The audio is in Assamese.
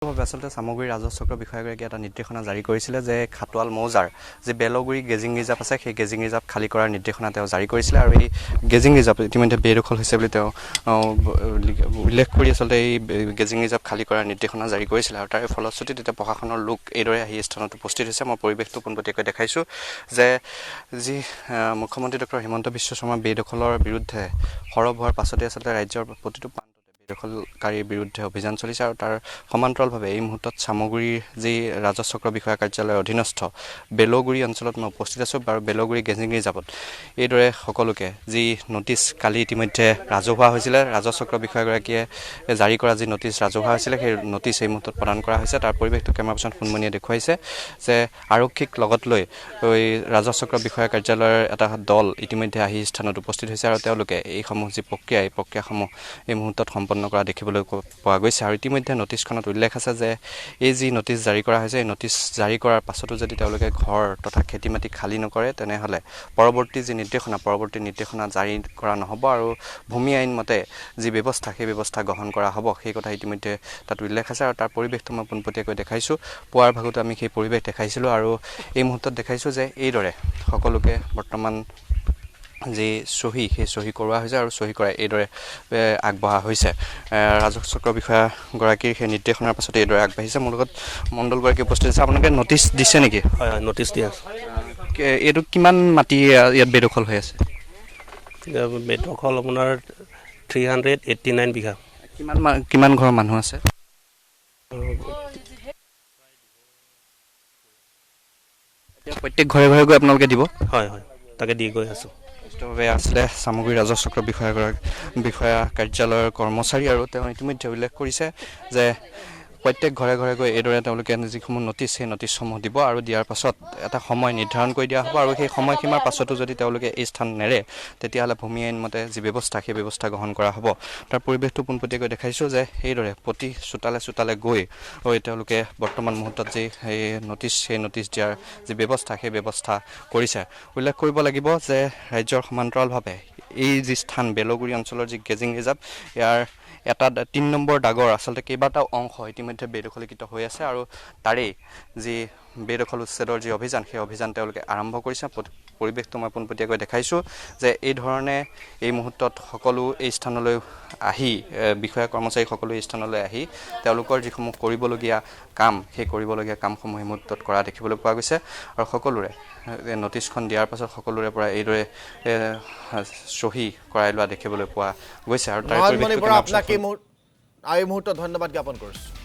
আচলতে চামগুৰি ৰাজহ চক্ৰ বিষয়াগৰাকীয়ে এটা নিৰ্দেশনা জাৰি কৰিছিলে যে খাটোৱাল মৌজাৰ যি বেলগুৰি গেজিং ৰিজাৰ্ভ আছে সেই গেজিং ৰিজাৰ্ভ খালী কৰাৰ নিৰ্দেশনা তেওঁ জাৰি কৰিছিলে আৰু এই গেজিং ৰিজাৰ্ভ ইতিমধ্যে বেদখল হৈছে বুলি তেওঁ উল্লেখ কৰি আচলতে এই গেজিং ৰিজাৰ্ভ খালী কৰাৰ নিৰ্দেশনা জাৰি কৰিছিলে আৰু তাৰে ফলশ্ৰুতিত এতিয়া প্ৰশাসনৰ লোক এইদৰে আহি স্থানত উপস্থিত হৈছে। মই পৰিৱেশটো পোনপটীয়াকৈ দেখাইছোঁ যে যি মুখ্যমন্ত্ৰী ডক্টৰ হিমন্ত বিশ্ব শৰ্মা বেদখলৰ বিৰুদ্ধে সৰব হোৱাৰ পাছতে আচলতে ৰাজ্যৰ প্ৰতিটো দখলকাৰীৰ বিৰুদ্ধে অভিযান চলিছে আৰু তাৰ সমান্তৰালভাৱে এই মুহূৰ্তত চামগুৰিৰ যি ৰাজহ চক্ৰ বিষয়া কাৰ্যালয়ৰ অধীনস্থ বেলগুৰি অঞ্চলত মই উপস্থিত আছোঁ আৰু বেলগুৰি গেজিং ৰিজাৰ্ভত এইদৰে সকলোকে যি নটিচ কালি ইতিমধ্যে ৰাজহুৱা হৈছিলে, ৰাজহ চক্ৰ বিষয়াগৰাকীয়ে জাৰি কৰা যি নটিচ ৰাজহুৱা হৈছিলে সেই নটিচ এই মুহূৰ্তত প্ৰদান কৰা হৈছে। তাৰ পৰিৱেশটো কেমেৰা পাৰ্চন সোণমণিয়ে দেখুৱাইছে যে আৰক্ষীক লগত লৈ ৰাজহ চক্ৰ বিষয়া কাৰ্যালয়ৰ এটা দল ইতিমধ্যে আহি স্থানত উপস্থিত হৈছে আৰু তেওঁলোকে এইসমূহ যি প্ৰক্ৰিয়া এই প্ৰক্ৰিয়াসমূহ এই মুহূৰ্তত সম্পন্ন কৰা দেখিবলৈ পোৱা গৈছে। আৰু ইতিমধ্যে নটিচখনত উল্লেখ আছে যে এই যি নটিচ জাৰি কৰা হৈছে এই নটিচ জাৰি কৰাৰ পাছতো যদি তেওঁলোকে ঘৰ তথা খেতি মাটি খালী নকৰে তেনেহ'লে পৰৱৰ্তী নিৰ্দেশনা জাৰি কৰা নহ'ব আৰু ভূমি আইন মতে যি ব্যৱস্থা সেই ব্যৱস্থা গ্ৰহণ কৰা হ'ব সেই কথা ইতিমধ্যে তাত উল্লেখ আছে। আৰু তাৰ পৰিৱেশটো মই পোনপটীয়াকৈ দেখাইছোঁ। পুৱাৰ ভাগতো আমি সেই পৰিৱেশ দেখাইছিলোঁ আৰু এই মুহূৰ্তত দেখাইছোঁ যে এইদৰে সকলোকে বৰ্তমান যি চহী সেই চহী কৰোৱা হৈছে আৰু চহী কৰাই এইদৰে আগবঢ়া হৈছে। ৰাজহ চক্ৰ বিষয়াগৰাকীৰ সেই নিৰ্দেশনাৰ পাছতে এইদৰে আগবাঢ়িছে। মোৰ লগত মণ্ডলগৰাকী উপস্থিত আছে। আপোনালোকে নটিচ দিছে নেকি? হয় হয়, নটিচ দিয়া আছে। এইটো কিমান মাটি ইয়াত বেদখল হৈ আছে? বেদখল আপোনাৰ 389 বিঘা। কিমান ঘৰৰ মানুহ আছে? এতিয়া প্ৰত্যেক ঘৰে ঘৰে গৈ আপোনালোকে দিব? হয় হয়, তাকে দি গৈ আছোঁ। ভাৱে আছিলে চামগুৰি ৰাজহ চক্ৰ বিষয়া কাৰ্যালয়ৰ কৰ্মচাৰী আৰু তেওঁ ইতিমধ্যে উল্লেখ কৰিছে যে প্ৰত্যেক ঘৰে ঘৰে গৈ এইদৰে তেওঁলোকে যিসমূহ নটিচ সেই নটিচসমূহ দিব আৰু দিয়াৰ পাছত এটা সময় নিৰ্ধাৰণ কৰি দিয়া হ'ব আৰু সেই সময়সীমাৰ পাছতো যদি তেওঁলোকে এই স্থান নেৰে তেতিয়াহ'লে ভূমি আইন মতে যি ব্যৱস্থা সেই ব্যৱস্থা গ্ৰহণ কৰা হ'ব। তাৰ পৰিৱেশটো পোনপটীয়াকৈ দেখাইছোঁ যে এইদৰে প্ৰতি চোতালে গৈ তেওঁলোকে বৰ্তমান মুহূৰ্তত যি সেই নটিচ দিয়াৰ যি ব্যৱস্থা সেই ব্যৱস্থা কৰিছে। উল্লেখ কৰিব লাগিব যে ৰাজ্যৰ সমান্তৰালভাৱে এই যি স্থান বেলগুৰি অঞ্চলৰ যি গেজিং ৰিজাৰ্ভ ইয়াৰ এটা ৩ নম্বৰ দাগৰ আচলতে কেইবাটাও অংশ ইতিমধ্যে বেদখলীকৃত হৈ আছে আৰু তাৰেই যি বেদখল উচ্ছেদৰ যি অভিযান সেই অভিযান তেওঁলোকে আৰম্ভ কৰিছে। পৰিৱেশটো মই পোনপটীয়াকৈ দেখাইছোঁ যে এই ধৰণে এই মুহূৰ্তত সকলো এই স্থানলৈ আহি বিষয়া কৰ্মচাৰী সকলো এই স্থানলৈ আহি তেওঁলোকৰ যিসমূহ কৰিবলগীয়া কাম সেই কৰিবলগীয়া কামসমূহ এই মুহূৰ্তত কৰা দেখিবলৈ পোৱা গৈছে আৰু সকলোৰে নটিচখন দিয়াৰ পাছত সকলোৰে পৰা এইদৰে চহী কৰাই লোৱা দেখিবলৈ পোৱা গৈছে। আৰু তাৰ আপোনাক এই মুহূৰ্তত ধন্যবাদ জ্ঞাপন কৰিছোঁ।